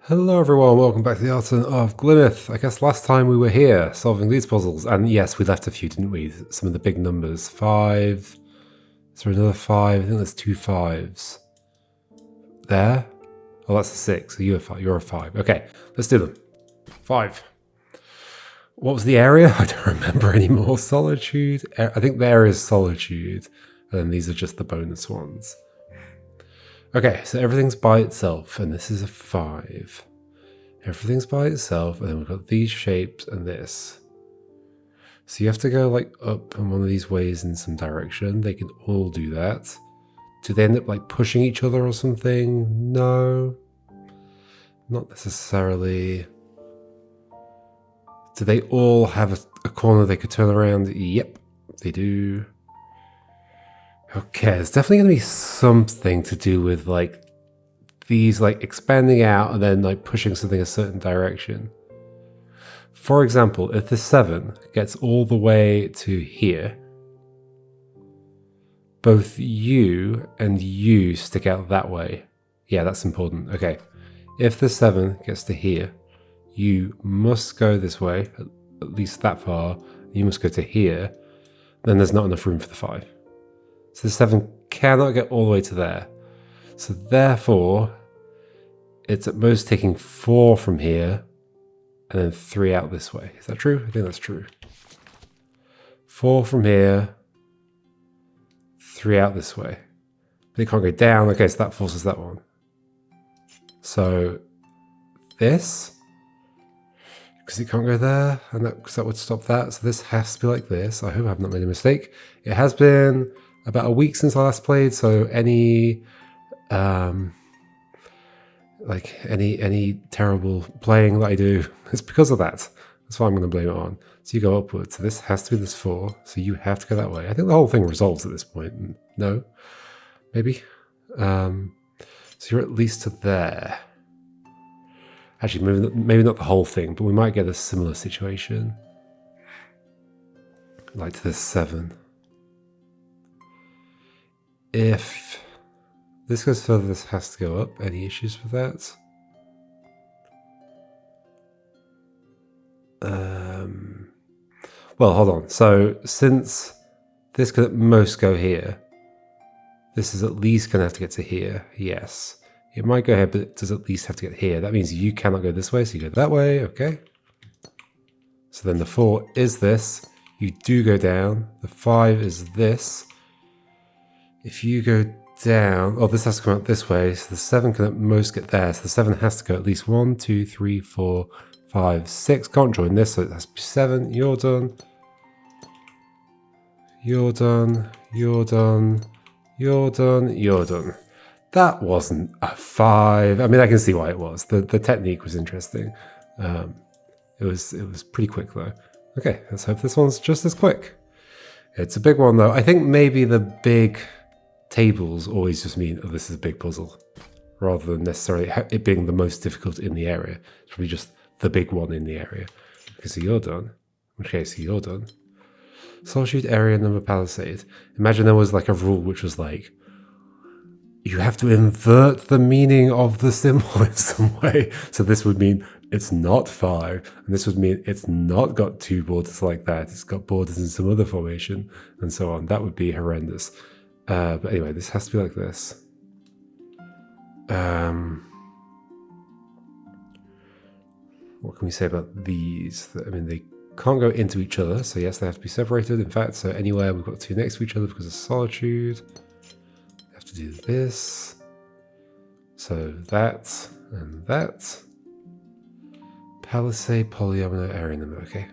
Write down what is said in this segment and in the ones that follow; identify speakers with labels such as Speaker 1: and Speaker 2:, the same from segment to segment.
Speaker 1: Hello everyone, welcome back to the Artisan of Glimmith. I guess last time we were here solving these puzzles, and yes, we left a few, didn't we? Some of the big numbers. 5. Is there another 5? I think there's 2 5s. There? Oh, that's a 6. So you're a 5. Okay, let's do them. 5. What was the area? I don't remember anymore. Solitude? I think there is Solitude, and then these are just the bonus ones. Okay, so everything's by itself, and this is a 5. Everything's by itself, and then we've got these shapes and this. So you have to go like up in one of these ways in some direction. They can all do that. Do they end up like pushing each other or something? No. Not necessarily. Do they all have a corner they could turn around? Yep, they do. Okay, there's definitely going to be something to do with like these like expanding out and then like pushing something a certain direction. For example, if the 7 gets all the way to here, both you and you stick out that way. Yeah, that's important. Okay, if the 7 gets to here, you must go this way, at least that far. You must go to here. Then there's not enough room for the 5. So the 7 cannot get all the way to there. So therefore, it's at most taking 4 from here and then 3 out this way. Is that true? I think that's true. 4 from here, 3 out this way. But it can't go down. Okay, so that forces that one. So this, because it can't go there, and because that would stop that. So this has to be like this. I hope I've not made a mistake. It has been about a week since I last played, so any terrible playing that I do, it's because of that. That's why I'm going to blame it on. So you go upwards. So this has to be this 4. So you have to go that way. I think the whole thing resolves at this point. No, maybe. So you're at least to there. Actually, maybe not the whole thing, but we might get a similar situation, like to this 7. If this goes further, this has to go up. Any issues with that? Well, hold on. So since this could at most go here, this is at least going to have to get to here. Yes. It might go here, but it does at least have to get here. That means you cannot go this way, so you go that way. Okay. So then the 4 is this. You do go down. The 5 is this. If you go down, oh, this has to come out this way, so the 7 can at most get there. So the 7 has to go at least 1, 2, 3, 4, 5, 6. Can't join this, so it has to be 7. You're done. You're done. You're done. You're done. You're done. That wasn't a 5. I mean, I can see why it was. The technique was interesting. It was pretty quick though. Okay, let's hope this one's just as quick. It's a big one though. I think maybe the big tables always just mean, oh, this is a big puzzle, rather than necessarily it being the most difficult in the area. It's probably just the big one in the area. Okay, so you're done. Okay, so you're done. Solitude, area, number, palisade. Imagine there was like a rule which was like, you have to invert the meaning of the symbol in some way. So this would mean it's not 5, and this would mean it's not got 2 borders like that. It's got borders in some other formation, and so on. That would be horrendous. But anyway, this has to be like this. What can we say about these? I mean, they can't go into each other, so yes, they have to be separated. In fact, so anywhere we've got 2 next to each other because of solitude. We have to do this. So that and that. Palisade, polyomino, area number, okay.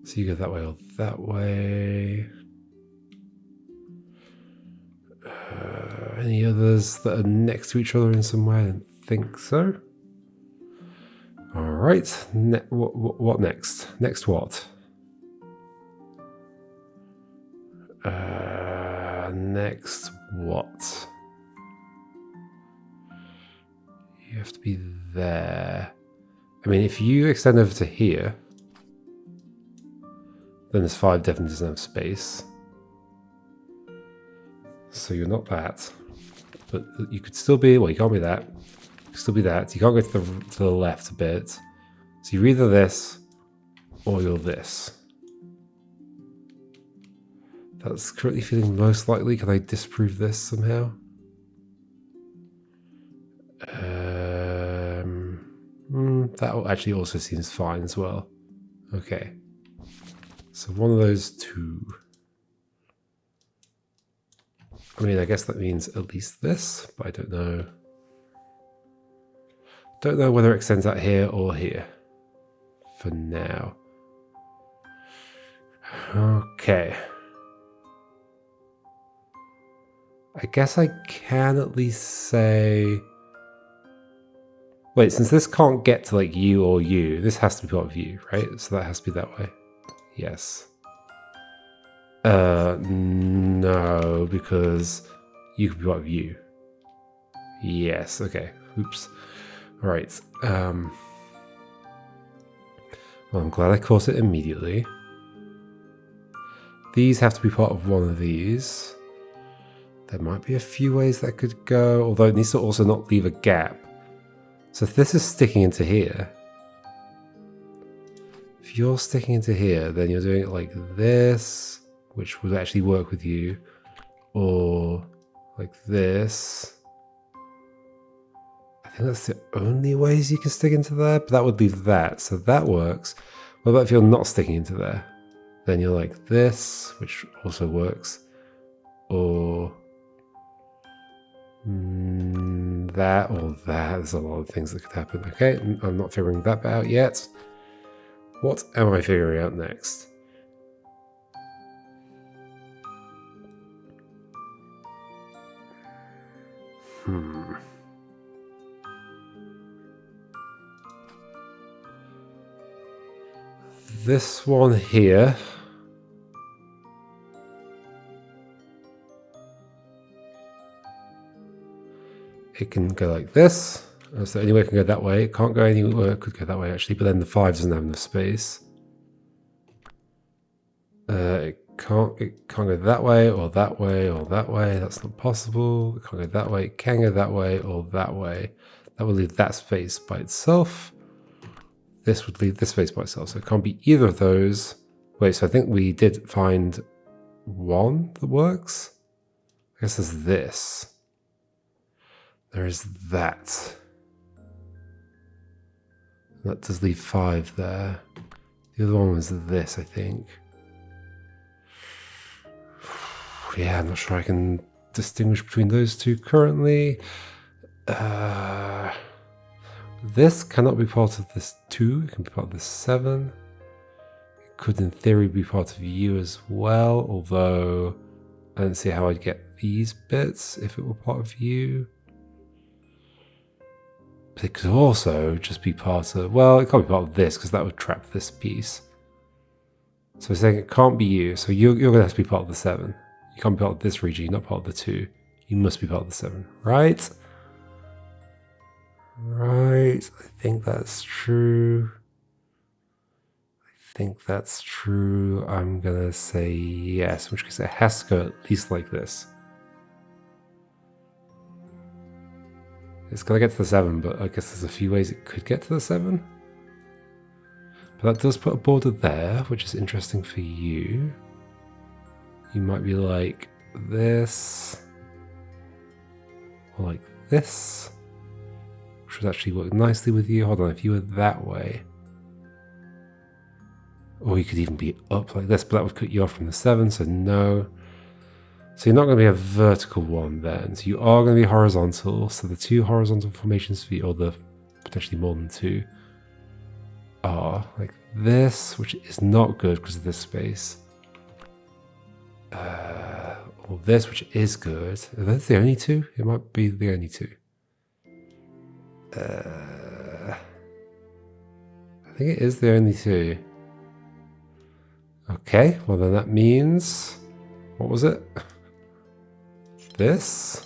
Speaker 1: So you go that way or that way. Any others that are next to each other in some way? I don't think so. All right. What next? Next what? Next what? You have to be there. I mean, if you extend over to here, then this 5 definitely doesn't have space. So you're not that. but you could still be, well, you can't be that. You could still be that. You can't go to the left a bit. So you're either this or you're this. That's currently feeling most likely. Can I disprove this somehow? That actually also seems fine as well. Okay. So one of those two. I mean, I guess that means at least this, but I don't know. Don't know whether it extends out here or here. For now. Okay. I guess I can at least say... Wait, since this can't get to like you or you, this has to be part of you, right? So that has to be that way. Yes. No, because you could be part of you. Yes, okay. Oops. Alright. Well, I'm glad I caught it immediately. These have to be part of one of these. There might be a few ways that could go, although it needs to also not leave a gap. So if this is sticking into here, if you're sticking into here, then you're doing it like this, which would actually work with you, or like this. I think that's the only ways you can stick into there, but that would leave that, so that works. What about if you're not sticking into there? Then you're like this, which also works, or that or that. There's a lot of things that could happen. Okay, I'm not figuring that bit out yet. What am I figuring out next? This one here. It can go like this. That's the only way it can go that way. It can't go anywhere. It could go that way actually, but then the 5 doesn't have enough space. It can't go that way or that way or that way. That's not possible. It can't go that way. It can go that way or that way. That would leave that space by itself. This would leave this space by itself. So it can't be either of those. Wait, so I think we did find one that works. I guess there's this. There's that. That does leave 5 there. The other one was this, I think. Yeah, I'm not sure I can distinguish between those two currently. This cannot be part of this 2. It can be part of this 7. It could, in theory, be part of you as well, although I don't see how I'd get these bits if it were part of you. But it could also just be part of... Well, it can't be part of this, because that would trap this piece. So we're saying it can't be you, so you're going to have to be part of the 7. You can't be part of this region, you're not part of the 2. You must be part of the 7, right? Right, I think that's true. I think that's true. I'm going to say yes, in which case it has to go at least like this. It's going to get to the 7, but I guess there's a few ways it could get to the 7. But that does put a border there, which is interesting for you. You might be like this, or like this, which would actually work nicely with you. Hold on, if you were that way. Or you could even be up like this, but that would cut you off from the 7, so no. So you're not going to be a vertical one then. So you are going to be horizontal. So the 2 horizontal formations for you, or the potentially more than 2, are like this, which is not good because of this space. Or this, which is good. Are those the only 2? It might be the only 2. I think it is the only 2. Okay, well then that means... What was it? This?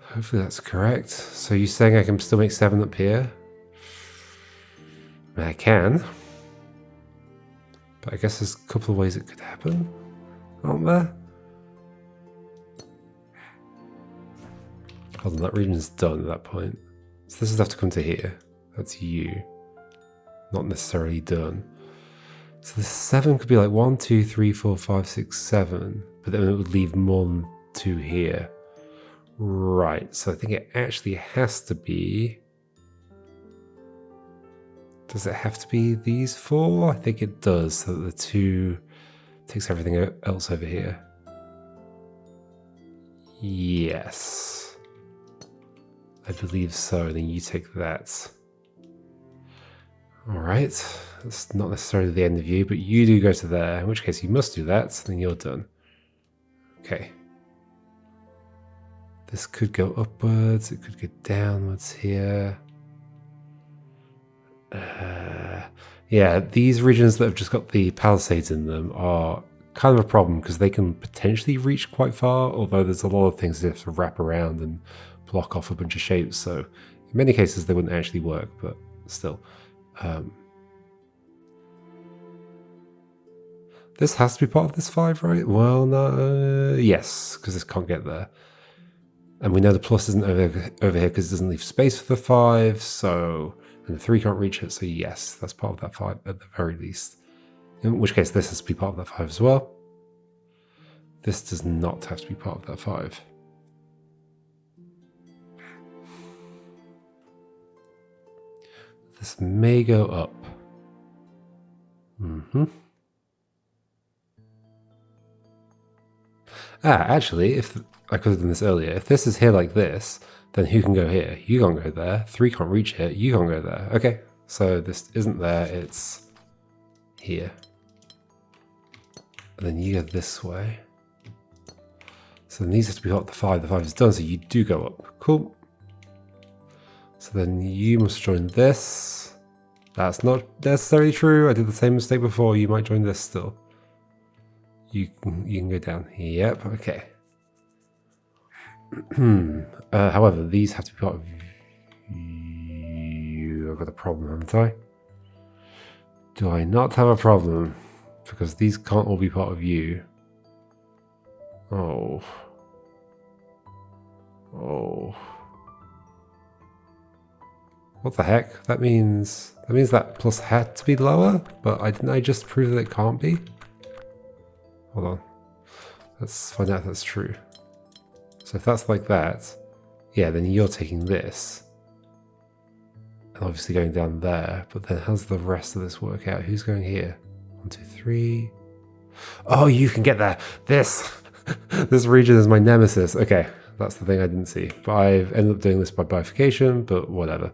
Speaker 1: Hopefully that's correct. So you're saying I can still make 7 up here? I mean, I can. But I guess there's a couple of ways it could happen, aren't there? Hold on, that region's done at that point. So this would have to come to here. That's you. Not necessarily done. So the 7 could be like 1, 2, 3, 4, 5, 6, 7. But then it would leave more than 2 here. Right, so I think it actually has to be... Does it have to be these 4? I think it does, so that the 2 takes everything else over here. Yes. I believe so, and then you take that. Alright, that's not necessarily the end of you, but you do go to there, in which case you must do that, then you're done. Okay. This could go upwards, it could go downwards here. Yeah, these regions that have just got the palisades in them are kind of a problem because they can potentially reach quite far, although there's a lot of things that have to wrap around and block off a bunch of shapes, so in many cases they wouldn't actually work, but still. This has to be part of this 5, right? Well, no, yes, because this can't get there. And we know the plus isn't over here because it doesn't leave space for the 5, so... And the 3 can't reach it, so yes, that's part of that 5 at the very least. In which case this has to be part of that 5 as well. This does not have to be part of that 5. This may go up. Actually, if I could have done this earlier, if this is here like this, then who can go here? You can't go there. 3 can't reach it. You can't go there. Okay, so this isn't there. It's here. And then you go this way. So then these have to be part of the 5. The 5 is done, so you do go up. Cool. So then you must join this. That's not necessarily true. I did the same mistake before. You might join this still. You can go down. Yep, okay. However, these have to be part of you. I've got a problem, haven't I? Do I not have a problem? Because these can't all be part of you. Oh. What the heck? That means that plus had to be lower, but didn't I just prove that it can't be? Hold on. Let's find out if that's true. So if that's like that, yeah, then you're taking this. And obviously going down there, but then how does the rest of this work out? Who's going here? 1, 2, 3. Oh, you can get there. This region is my nemesis. Okay, that's the thing I didn't see. But I've ended up doing this by bifurcation, but whatever.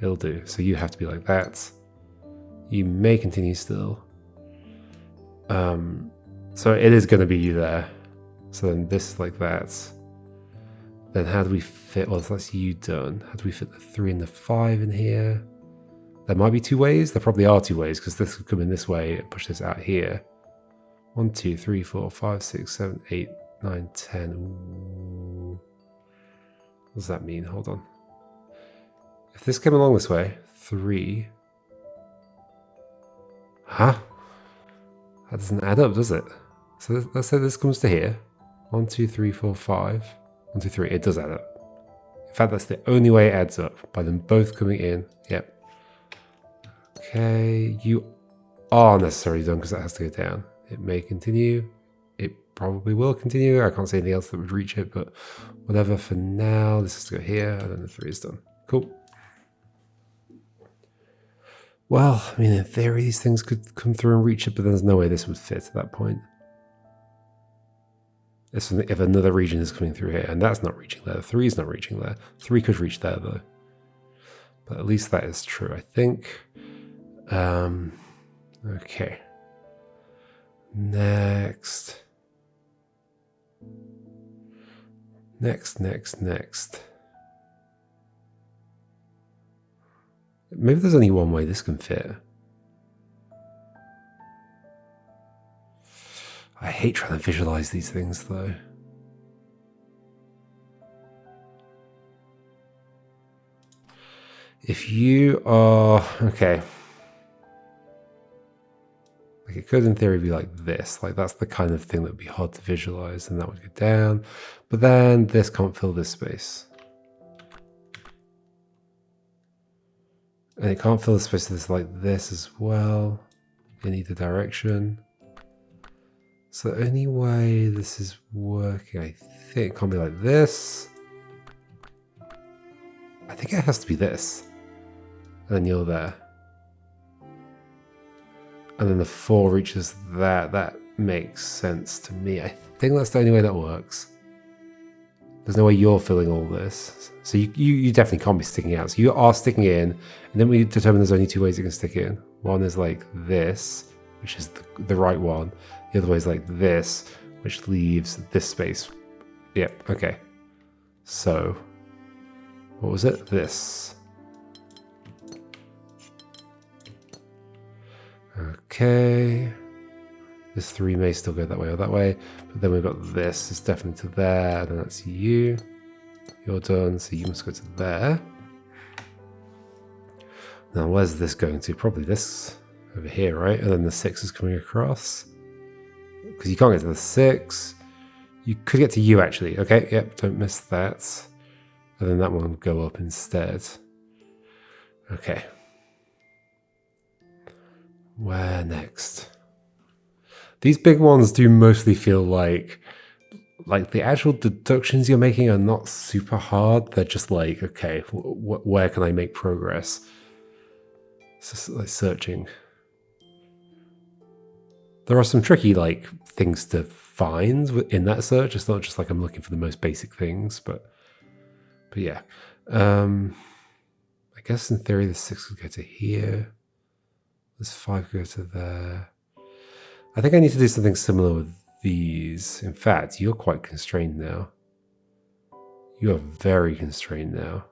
Speaker 1: It'll do. So you have to be like that. You may continue still. So it is going to be you there. So then this is like that. Then how do we fit, well, that's you done. How do we fit the 3 and the 5 in here? There might be 2 ways. There probably are 2 ways because this could come in this way and push this out here. 1, 2, 3, 4, 5, 6, 7, 8, 9, 10. Ooh. What does that mean? Hold on. If this came along this way, 3. Huh? That doesn't add up, does it? So let's say this comes to here. 1, 2, 3, 4, 5. 1, 2, 3. It does add up. In fact, that's the only way it adds up. By them both coming in. Yep. Okay. You are necessarily done because that has to go down. It may continue. It probably will continue. I can't see anything else that would reach it, but whatever for now. This has to go here, and then the 3 is done. Cool. Well, I mean, in theory, these things could come through and reach it, but there's no way this would fit at that point. If another region is coming through here, and that's not reaching there, 3 is not reaching there. 3 could reach there, though. But at least that is true, I think. Okay. Next. Maybe there's only one way this can fit. I hate trying to visualize these things, though. If you are... Okay. Like, it could, in theory, be like this. Like, that's the kind of thing that would be hard to visualize, and that would go down. But then this can't fill this space. And it can't fill the space of this like this as well, in either direction. So the only way this is working, I think, can't be like this. I think it has to be this. And then you're there. And then the 4 reaches that. That makes sense to me. I think that's the only way that works. There's no way you're filling all this. So you definitely can't be sticking out. So you are sticking in, and then we determine there's only 2 ways you can stick in. One is like this, which is the right one. The other way is like this, which leaves this space. Yep, okay. So, what was it? This. Okay. This 3 may still go that way or that way, but then we've got this. It's definitely to there, and then that's you. You're done, so you must go to there. Now, where's this going to? Probably this over here, right? And then the 6 is coming across. Because you can't get to the 6. You could get to you, actually. Okay, yep, don't miss that. And then that one will go up instead. Okay. Where next? These big ones do mostly feel like the actual deductions you're making are not super hard. They're just like, okay, where can I make progress? It's just like searching. There are some tricky like things to find in that search. It's not just like I'm looking for the most basic things, but yeah. I guess in theory the 6 could go to here. This 5 could go to there. I think I need to do something similar with these. In fact, you're quite constrained now. You are very constrained now.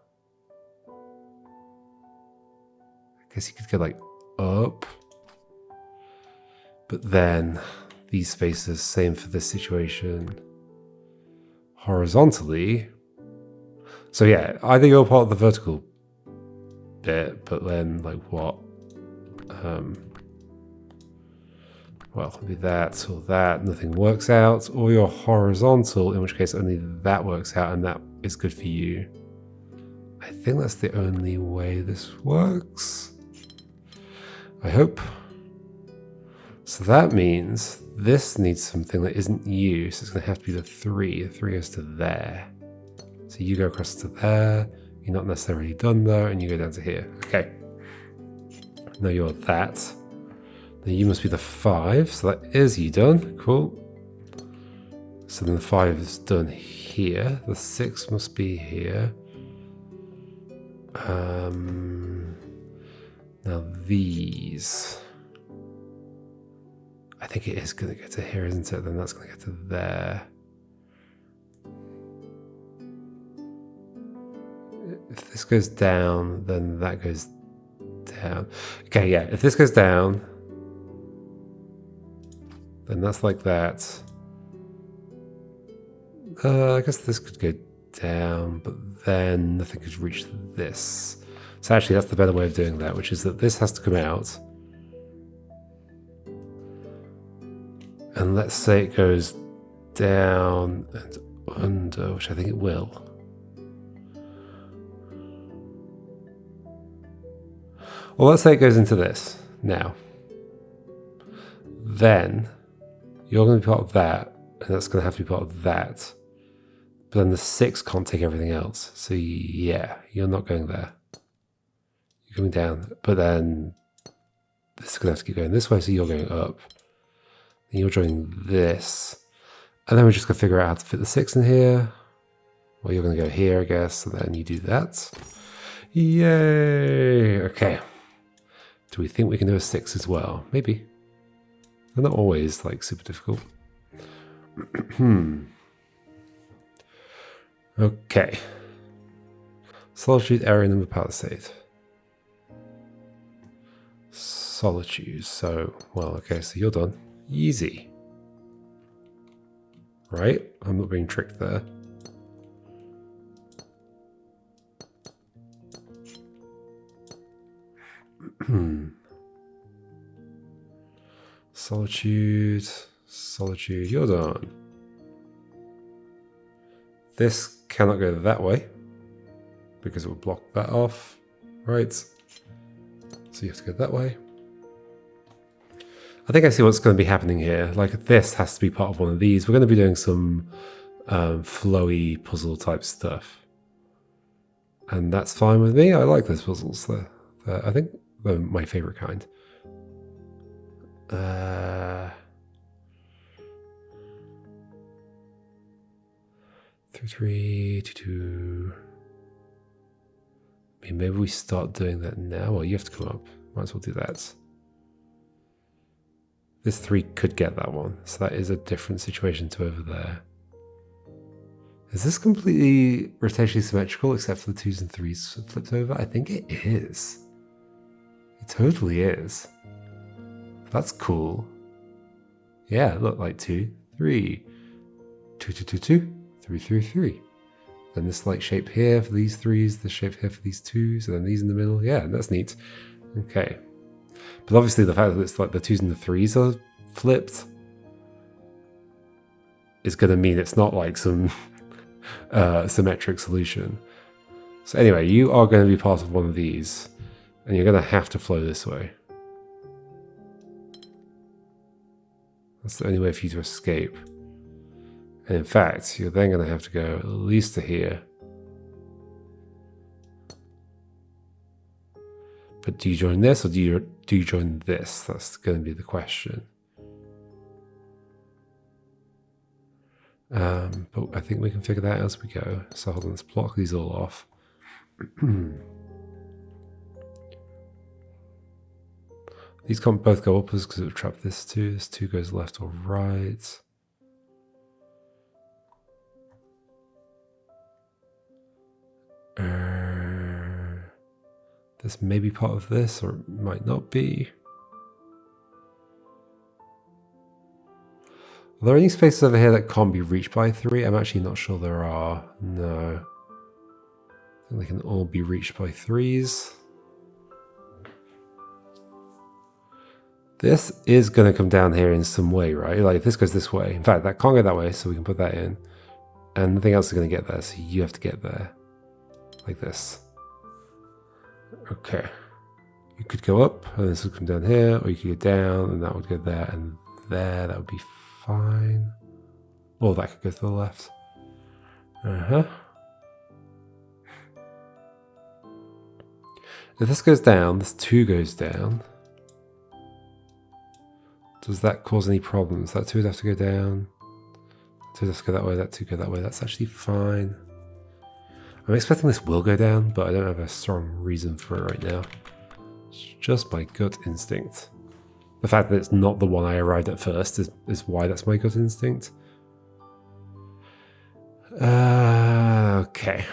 Speaker 1: I guess you could go like up. But then these spaces, same for this situation. Horizontally. So yeah, either you're part of the vertical bit, but then like what? Well, it'll be that or that, nothing works out, or you're horizontal, in which case only that works out and that is good for you. I think that's the only way this works. I hope. So that means this needs something that isn't you, so it's going to have to be the 3. The 3 goes to there. So you go across to there, you're not necessarily done there, and you go down to here. Okay. Now you're that. Then you must be the 5, so that is you done. Cool. So then the 5 is done here. The 6 must be here. Now these. I think it is going to get to here, isn't it? Then that's going to get to there. If this goes down, then that goes down. Okay, yeah. If this goes down, then that's like that. I guess this could go down, but then nothing could reach this. So actually, that's the better way of doing that, which is that this has to come out. And let's say it goes down and under, which I think it will. Well, let's say it goes into this now. Then you're going to be part of that, and that's going to have to be part of that. But then the 6 can't take everything else. So yeah, you're not going there. You're coming down, but then this is going to have to keep going this way, so you're going up. Then you're joining this. And then we're just going to figure out how to fit the 6 in here. Well, you're going to go here, I guess, and then you do that. Yay! Okay. Do we think we can do a 6 as well? Maybe. They're not always, like, super difficult. Okay. Solitude, area number, palisade. Solitude. So, well, okay, so you're done. Easy. Right? I'm not being tricked there. Solitude. Solitude. You're done. This cannot go that way because it will block that off. Right. So you have to go that way. I think I see what's going to be happening here. Like this has to be part of one of these. We're going to be doing some flowy puzzle type stuff. And that's fine with me. I like those puzzles. I think they're my favorite kind. 3, 3, 2, 2. I mean, maybe we start doing that now. Well, you have to come up. Might as well do that. This 3 could get that one. So that is a different situation to over there. Is this completely rotationally symmetrical except for the 2s and 3s flipped over? I think it is. It totally is. That's cool. Yeah, look, like 2, 3. 2, 2, 2, 2. 3, 3, 3. Then this like shape here for these 3s, this shape here for these 2s, and then these in the middle. Yeah, that's neat. Okay. But obviously the fact that it's like the 2s and the 3s are flipped is going to mean it's not like some symmetric solution. So anyway, you are going to be part of one of these, and you're going to have to flow this way. That's the only way for you to escape. And in fact, you're then going to have to go at least to here. But do you join this or do you join this? That's going to be the question. But I think we can figure that out as we go. So hold on, let's block these all off. These can't both go upwards because it would trap this 2. This 2 goes left or right. This may be part of this, or it might not be. Are there any spaces over here that can't be reached by 3? I'm actually not sure there are. No. I think they can all be reached by 3s. This is going to come down here in some way, right? Like if this goes this way. In fact, that can't go that way, so we can put that in. And nothing else is going to get there, so you have to get there. Like this. Okay. You could go up, and this would come down here, or you could go down, and that would go there and there. That would be fine. Or that could go to the left. If this goes down, this 2 goes down. Does that cause any problems? That 2 would have to go down. 2 would have to go that way, that 2 go that way. That's actually fine. I'm expecting this will go down, but I don't have a strong reason for it right now. It's just my gut instinct. The fact that it's not the one I arrived at first is why that's my gut instinct. Okay.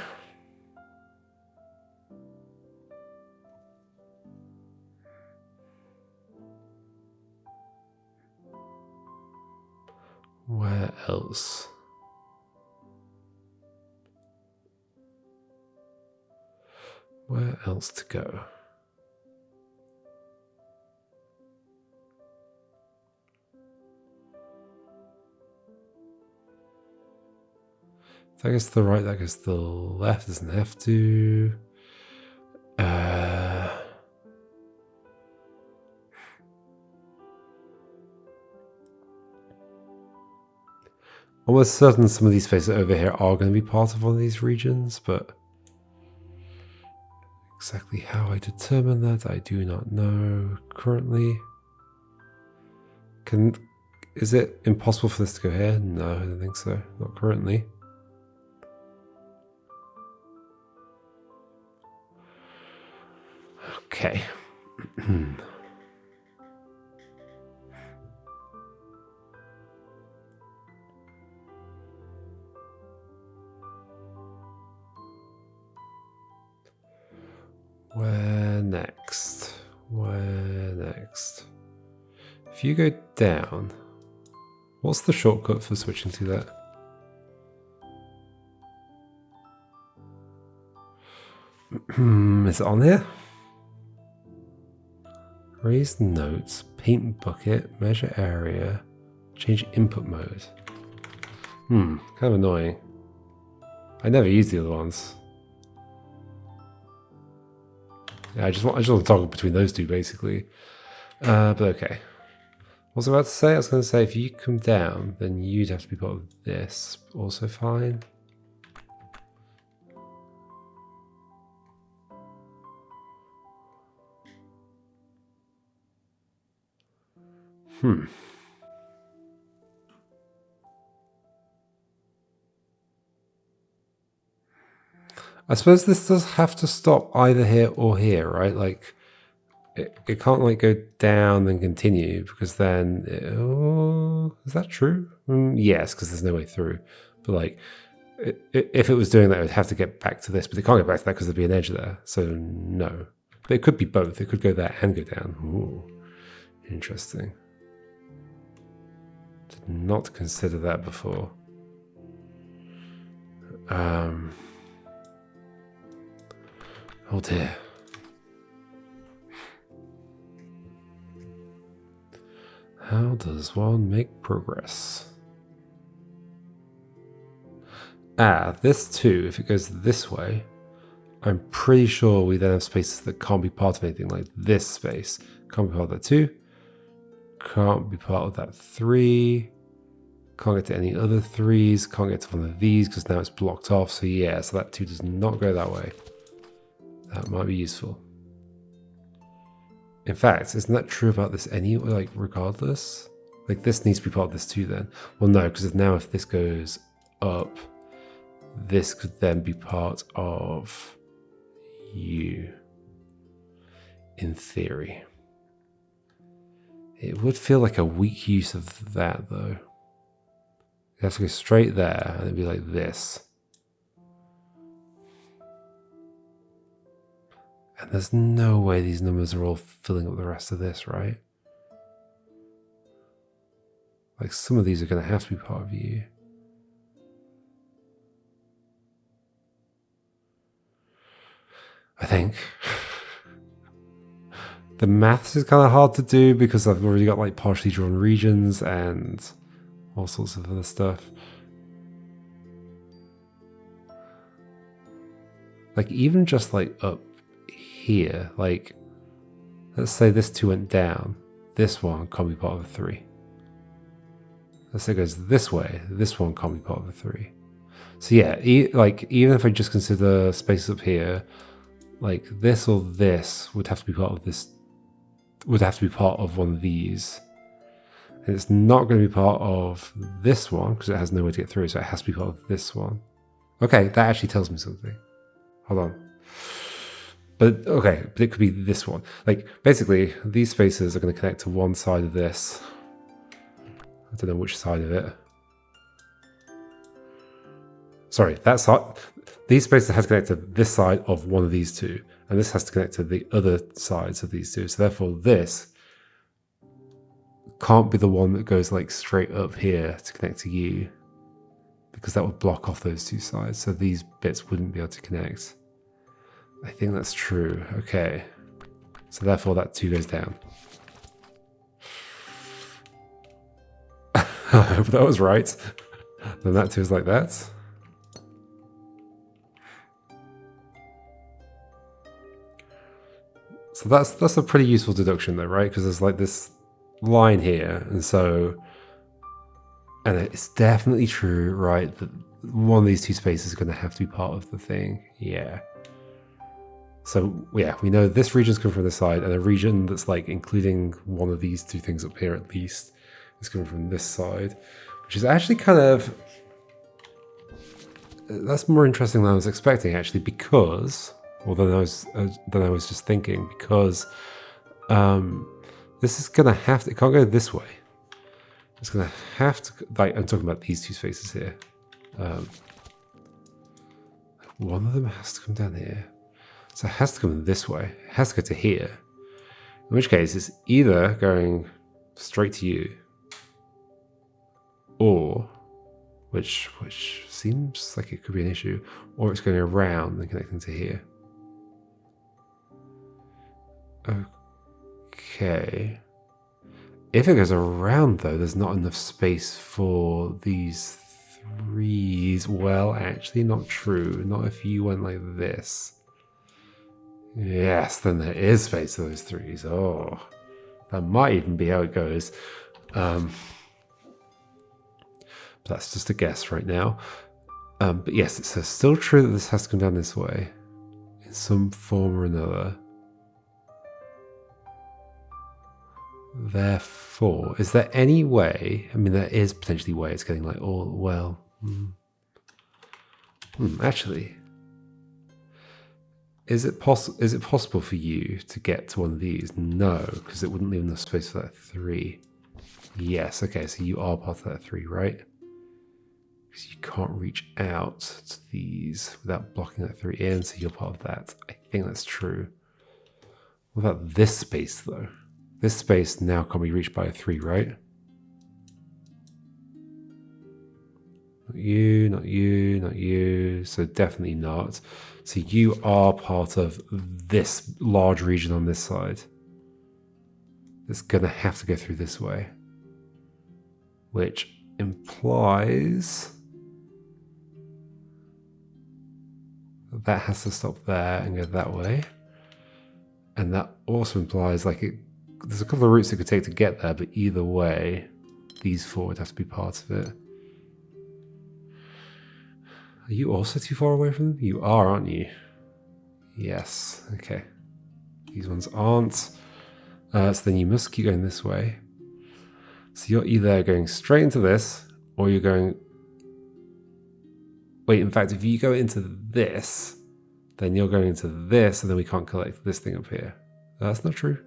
Speaker 1: Where else? Where else to go? That goes to the right, that goes to the left, doesn't have to. Almost certain some of these spaces over here are going to be part of one of these regions, but exactly how I determine that, I do not know currently. Is it impossible for this to go here? No, I don't think so. Not currently. Okay. Where next? Where next? If you go down, what's the shortcut for switching to that? Is it on here? Raise notes, paint bucket, measure area, change input mode. Kind of annoying. I never use the other ones. I just want to toggle between those two basically. But okay. What was I about to say? I was going to say if you come down, then you'd have to be part of this. Also fine. I suppose this does have to stop either here or here, right? Like, it can't like go down and continue because then, is that true? Yes, because there's no way through. But like, if it was doing that, it would have to get back to this, but it can't get back to that because there'd be an edge there. So no, but it could be both. It could go there and go down. Ooh, interesting. Did not consider that before. Oh dear. How does one make progress? This too, if it goes this way, I'm pretty sure we then have spaces that can't be part of anything, like this space. Can't be part of that 2. Can't be part of that 3. Can't get to any other 3s. Can't get to one of these because now it's blocked off. So yeah, so that 2 does not go that way. That might be useful. In fact, isn't that true about this anyway? Like, regardless? Like, this needs to be part of this too then. Well, no, because now if this goes up, this could then be part of you. In theory. It would feel like a weak use of that, though. It has to go straight there, and it'd be like this. And there's no way these numbers are all filling up the rest of this, right? Like, some of these are going to have to be part of you. I think. The maths is kind of hard to do because I've already got like partially drawn regions and all sorts of other stuff. Like, even just like up here, like, let's say this 2 went down, this one can't be part of a 3. Let's say it goes this way, this one can't be part of a 3. So yeah, like, even if I just consider spaces up here, like this or this would have to be part of this, would have to be part of one of these. And it's not going to be part of this one because it has no way to get through, so it has to be part of this one. Okay, that actually tells me something. Hold on. But okay, but it could be this one. Like, basically, these spaces are going to connect to one side of this. I don't know which side of it. Sorry, that side. These spaces have to connect to this side of one of these 2. And this has to connect to the other sides of these 2. So therefore, this can't be the one that goes like straight up here to connect to you. Because that would block off those 2 sides. So these bits wouldn't be able to connect. I think that's true. Okay. So therefore that 2 goes down. I hope that was right. Then that 2 is like that. So that's a pretty useful deduction though, right? Because there's like this line here. And so, and it's definitely true, right? That one of these 2 spaces is going to have to be part of the thing. Yeah. So yeah, we know this region's coming from this side, and a region that's like including one of these 2 things up here at least is coming from this side, which is actually kind of, that's more interesting than I was expecting actually, because, well, than I was just thinking, because this is gonna have to, it can't go this way. It's gonna have to, like, I'm talking about these 2 spaces here. One of them has to come down here. So it has to come this way. It has to go to here. In which case, it's either going straight to you, or, which seems like it could be an issue, or it's going around and connecting to here. Okay. If it goes around, though, there's not enough space for these 3s. Well, actually, not true. Not if you went like this. Yes, then there is space for those threes. Oh, that might even be how it goes. But that's just a guess right now. But yes, it's still true that this has to come down this way in some form or another. Therefore, is there any way? I mean, there is potentially a way it's getting like all well. Actually, is it possible for you to get to one of these? No, because it wouldn't leave enough space for that 3. Yes, okay, so you are part of that 3, right? Because you can't reach out to these without blocking that 3 in, so you're part of that. I think that's true. What about this space, though? This space now can't be reached by a 3, right? Not you, not you, not you. So definitely not. So you are part of this large region on this side. It's going to have to go through this way. Which implies that has to stop there and go that way. And that also implies like there's a couple of routes it could take to get there, but either way, these 4 would have to be part of it. Are you also too far away from them? You are, aren't you? Yes. Okay. These ones aren't. So then you must keep going this way. So you're either going straight into this, or you're going... Wait, in fact, if you go into this, then you're going into this, and then we can't collect this thing up here. That's not true.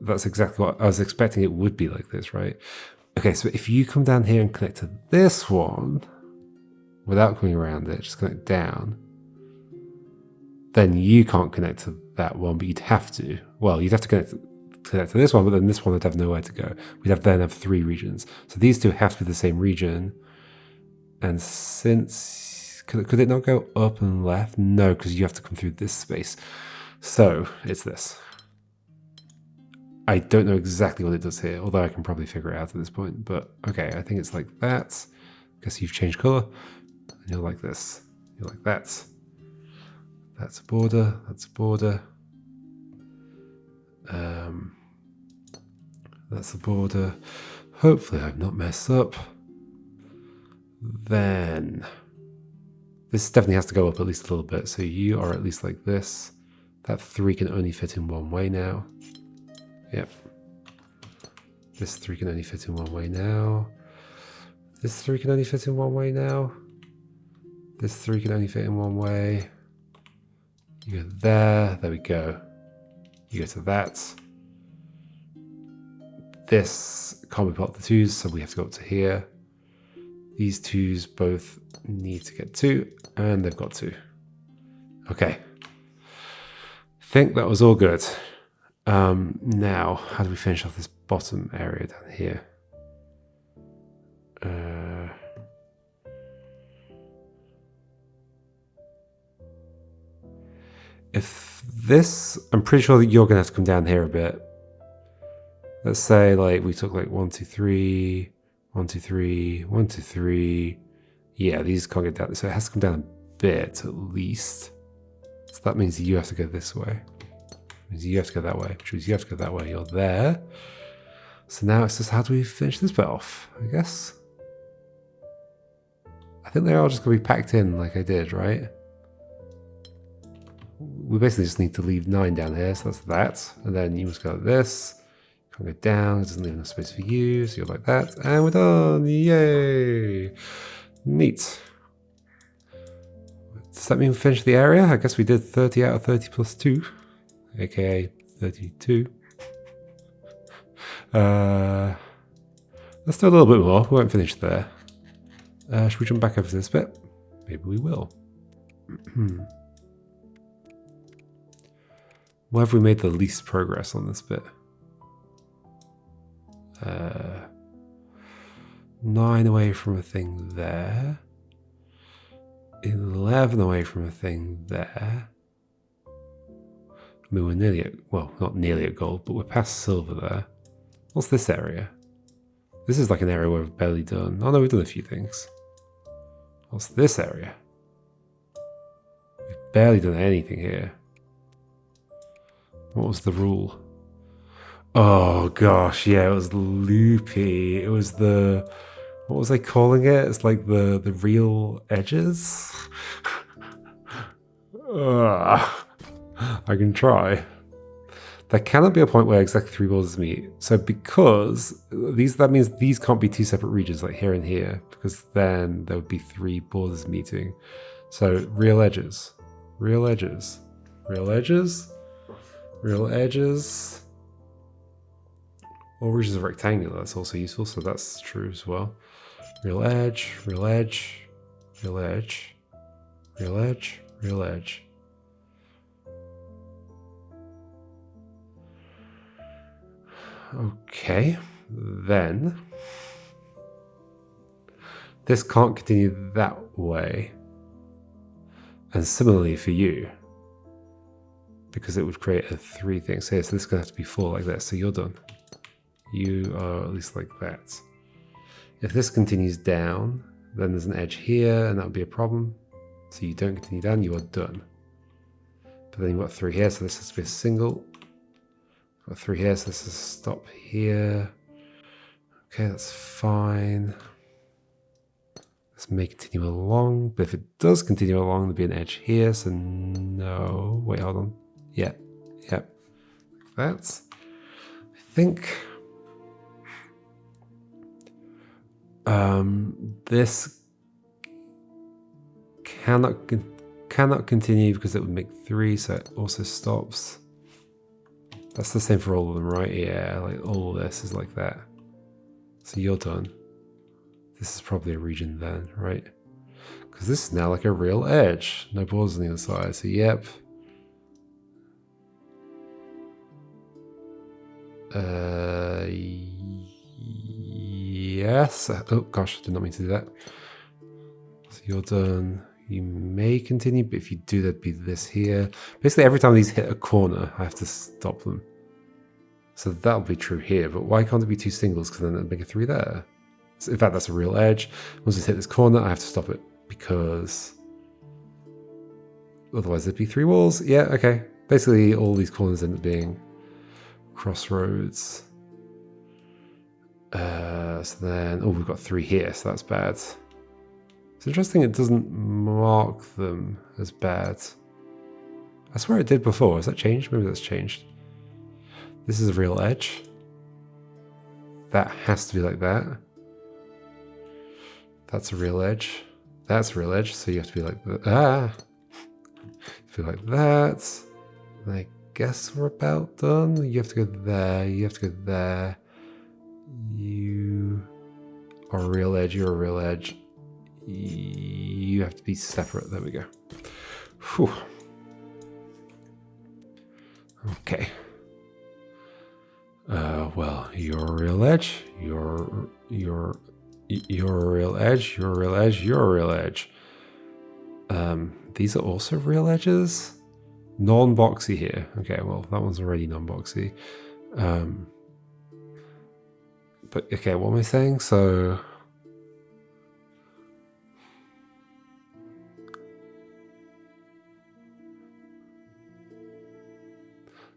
Speaker 1: That's exactly what I was expecting. It would be like this, right? Okay, so if you come down here and connect to this one, without coming around it, just connect down, then you can't connect to that one, but you'd have to. Well, you'd have to connect to this one, but then this one would have nowhere to go. We'd then have 3 regions. So these 2 have to be the same region. And since... Could it not go up and left? No, because you have to come through this space. So it's this. I don't know exactly what it does here, although I can probably figure it out at this point. But okay, I think it's like that. Guess you've changed color. And you're like this. You're like that. That's a border. That's a border. That's a border. Hopefully I've not messed up. Then this definitely has to go up at least a little bit. So you are at least like this. That 3 can only fit in one way now. Yep. This 3 can only fit in one way now. This 3 can only fit in one way now. This 3 can only fit in one way. You go there. There we go. You go to that. This can't be part of the 2s, so we have to go up to here. These 2s both need to get 2, and they've got 2. Okay. Think that was all good. Now, how do we finish off this bottom area down here? If this, I'm pretty sure that you're going to have to come down here a bit. Let's say like we took like 1, 2, 3, 1, 2, 3, 1, 2, 3. Yeah, these can't get down. So it has to come down a bit at least. So that means you have to go this way. Means you have to go that way, which means you have to go that way. You're there. So now it's just how do we finish this bit off, I guess? I think they're all just going to be packed in like I did, right? We basically just need to leave 9 down here, so that's that. And then you must go like this. Can't go down, it doesn't leave enough space for you, so you're like that. And we're done, yay! Neat. Does that mean we finished the area? I guess we did 30 out of 30 plus 2. AKA 32. Let's do a little bit more. We won't finish there. Should we jump back over to this bit? Maybe we will. Where have we made the least progress on this bit? 9 away from a thing there. 11 away from a thing there. I mean, we're nearly at, well, not nearly at gold, but we're past silver there. What's this area? This is like an area where we've barely done. Oh no, we've done a few things. What's this area? We've barely done anything here. What was the rule? Oh gosh, yeah, it was loopy. It was the, what was I calling it? It's like the real edges. I can try. There cannot be a point where exactly 3 borders meet. So because these, that means these can't be 2 separate regions like here and here, because then there would be 3 borders meeting. So real edges, real edges, real edges, real edges. All regions are rectangular, that's also useful, so that's true as well. Real edge, real edge, real edge, real edge, real edge. Okay, then this can't continue that way. And similarly for you, because it would create a 3 thing. So, yeah, so this is going to have to be 4 like this. So you're done. You are at least like that. If this continues down, then there's an edge here, and that would be a problem. So you don't continue down, you are done. But then you've got 3 here, so this has to be a single. Got 3 here, so this is a stop here. Okay, that's fine. This may continue along, but if it does continue along, there'll be an edge here, so no. Wait, hold on. Yeah, yeah. That's, I think, this cannot continue because it would make 3, so it also stops. That's the same for all of them, right? Yeah, like all of this is like that. So you're done. This is probably a region then, right? Because this is now like a real edge. No borders on the other side, so yep. Yes. Oh gosh, I did not mean to do that. So you're done. You may continue, but if you do, there'd be this here. Basically, every time these hit a corner, I have to stop them. So that'll be true here, but why can't it be 2 singles? Because then it'd make a 3 there. So in fact, that's a real edge. Once it's hit this corner, I have to stop it because otherwise there'd be 3 walls. Yeah, okay. Basically, all these corners end up being crossroads. So then, oh, we've got 3 here, so that's bad. It's interesting it doesn't mark them as bad. I swear it did before. Has that changed? Maybe that's changed. This is a real edge. That has to be like that. That's a real edge. That's a real edge, so you have to be like that. Ah! Feel like that. And I guess we're about done. You have to go there. You have to go there. You are a real edge. You're a real edge. You have to be separate. There we go. Whew. Okay. Well, you're a real edge. You're a real edge. You're a real edge. You're a real edge. These are also real edges. Non-boxy here. Okay, well, that one's already non-boxy. But okay, what am I saying? So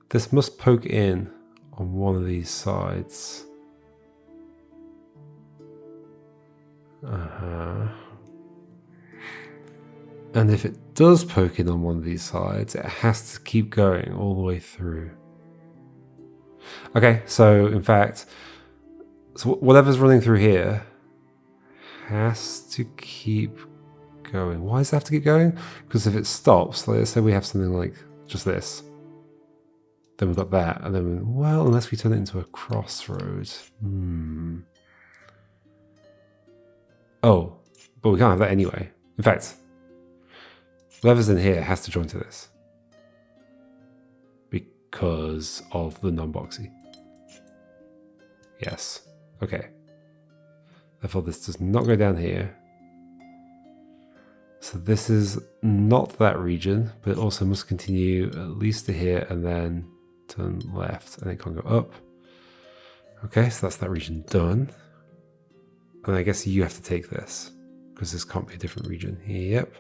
Speaker 1: this must poke in on one of these sides. And if it does poke in on one of these sides, it has to keep going all the way through. Okay, so in fact, so whatever's running through here has to keep going. Why does it have to keep going? Because if it stops, let's say we have something like just this, then we've got that, and then, well, unless we turn it into a crossroad. Oh, but we can't have that anyway. In fact, whatever's in here has to join to this because of the non-boxy. Yes. Okay. Therefore, this does not go down here. So this is not that region, but it also must continue at least to here and then turn left, and it can't go up. Okay, so that's that region done. And I guess you have to take this because this can't be a different region. Yep.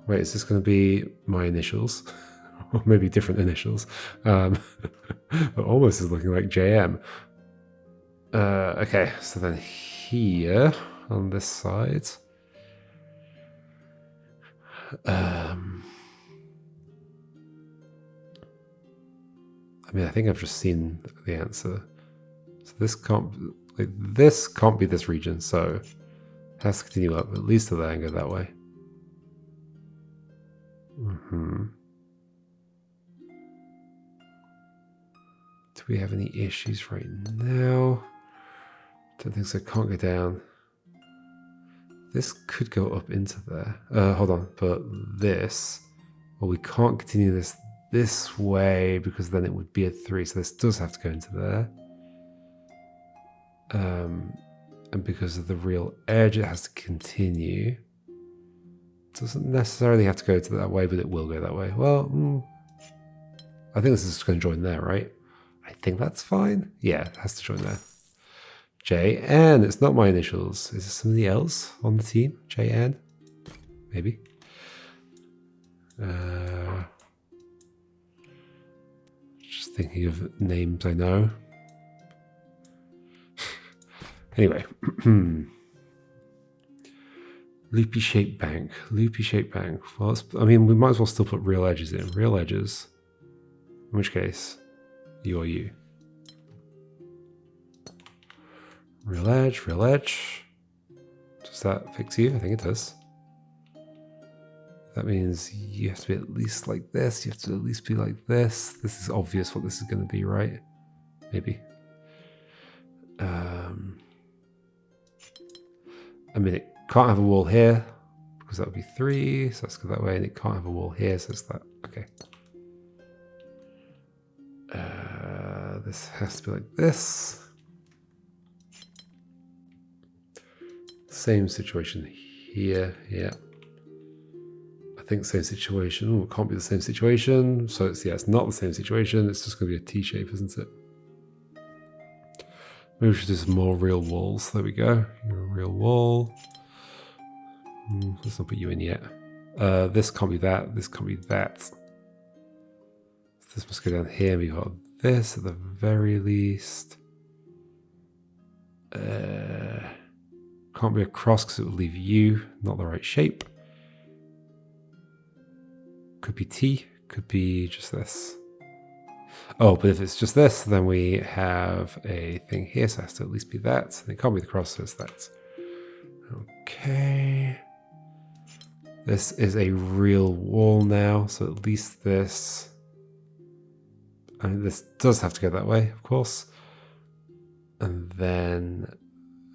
Speaker 1: Wait, is this going to be my initials? Or maybe different initials. But almost is looking like JM. Okay, so then here on this side. I mean, I think I've just seen the answer. So this can't be this region, so it has to continue up at least to there and go that way. Do we have any issues right now? Don't think so. Can't go down. This could go up into there. Hold on, but this. Well, we can't continue this way because then it would be a 3. So this does have to go into there. And because of the real edge, it has to continue. It doesn't necessarily have to go to that way, but it will go that way. Well, I think this is just going to join there, right? I think that's fine. Yeah, it has to join there. JN. It's not my initials. Is there somebody else on the team? JN? Maybe. Just thinking of names I know. Anyway. Loopy shaped bank. Loopy shaped bank. Well, I mean, we might as well still put real edges in. Real edges. In which case, you or you. Real edge, real edge. Does that fix you? I think it does. That means you have to be at least like this. You have to at least be like this. This is obvious what this is going to be, right? Maybe. I mean, it can't have a wall here because that would be 3. So let's go that way. And it can't have a wall here. So it's that. Okay. This has to be like this. Same situation here. Yeah. I think same situation. Oh, it can't be the same situation. So it's not the same situation. It's just going to be a T shape, isn't it? Maybe we should do some more real walls. There we go. You're a real wall. Let's not put you in yet. This can't be that. This can't be that. So this must go down here. We got this at the very least. Can't be a cross because it would leave you not the right shape. Could be T. Could be just this. Oh, but if it's just this, then we have a thing here, so it has to at least be that. And it can't be the cross, so it's that. Okay. This is a real wall now, so at least this. I mean, this does have to go that way, of course. And then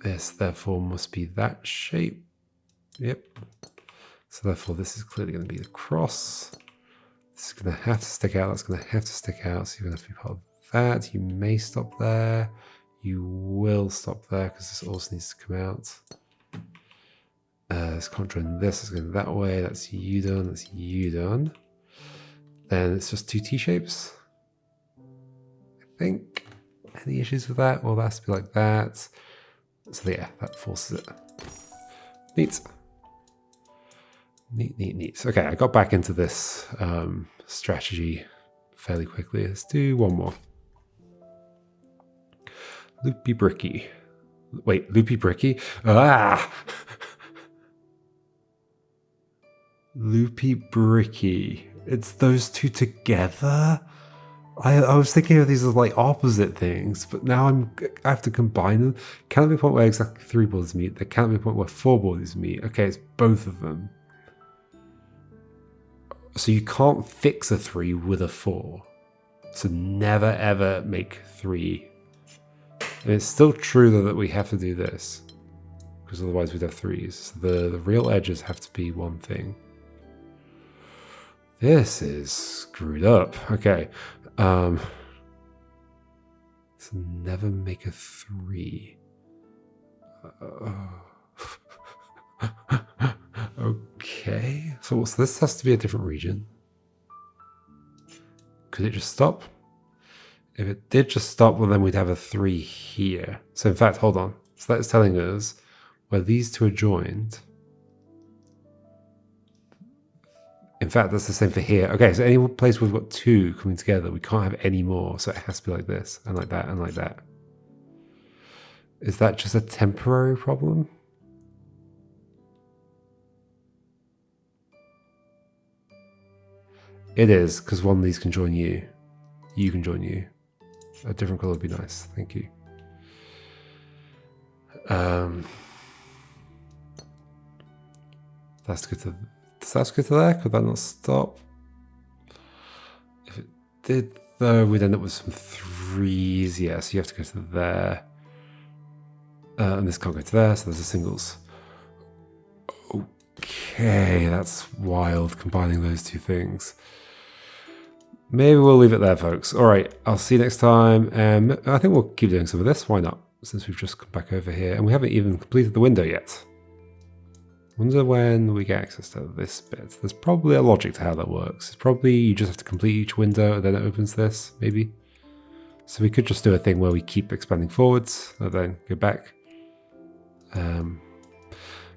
Speaker 1: this, therefore, must be that shape. Yep. So therefore, this is clearly going to be the cross. This is going to have to stick out. That's going to have to stick out. So you're going to have to be part of that. You may stop there. You will stop there because this also needs to come out. This can't join this. It's going that way. That's you done. That's you done. Then it's just 2 T shapes. I think. Any issues with that? Well, that has to be like that. So yeah, that forces it. Neat. Neat. Okay, I got back into this strategy fairly quickly. Let's do one more. Loopy bricky. Wait, loopy bricky? Ah! Loopy bricky. It's those two together? I was thinking of these as like opposite things, but now I have to combine them. Can there be a point where exactly 3 bodies meet? There can't be a point where 4 bodies meet. Okay, it's both of them. So you can't fix a 3 with a 4. So never ever make 3. And it's still true though that we have to do this, because otherwise we'd have 3s. So the real edges have to be one thing. This is screwed up. Okay. So never make a 3. Okay. So this has to be a different region. Could it just stop? If it did just stop, well then we'd have a 3 here. So in fact, hold on. So that's telling us where these two are joined. In fact, that's the same for here. Okay, so any place we've got two coming together, we can't have any more. So it has to be like this, and like that, and like that. Is that just a temporary problem? It is, because one of these can join you. You can join you. A different color would be nice. Thank you. That's good to... Does that go to there? Could that not stop? If it did, though, we'd end up with some threes. Yeah, so you have to go to there. And this can't go to there, so there's the singles. Okay, that's wild, combining those two things. Maybe we'll leave it there, folks. All right, I'll see you next time. I think we'll keep doing some of this. Why not? Since we've just come back over here. And we haven't even completed the window yet. Wonder when we get access to this bit. There's probably a logic to how that works. It's probably you just have to complete each window and then it opens this, maybe. So we could just do a thing where we keep expanding forwards and then go back.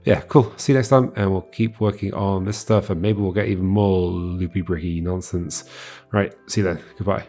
Speaker 1: Yeah, cool. See you next time, and we'll keep working on this stuff, and maybe we'll get even more loopy bricky nonsense. Right, see you then. Goodbye.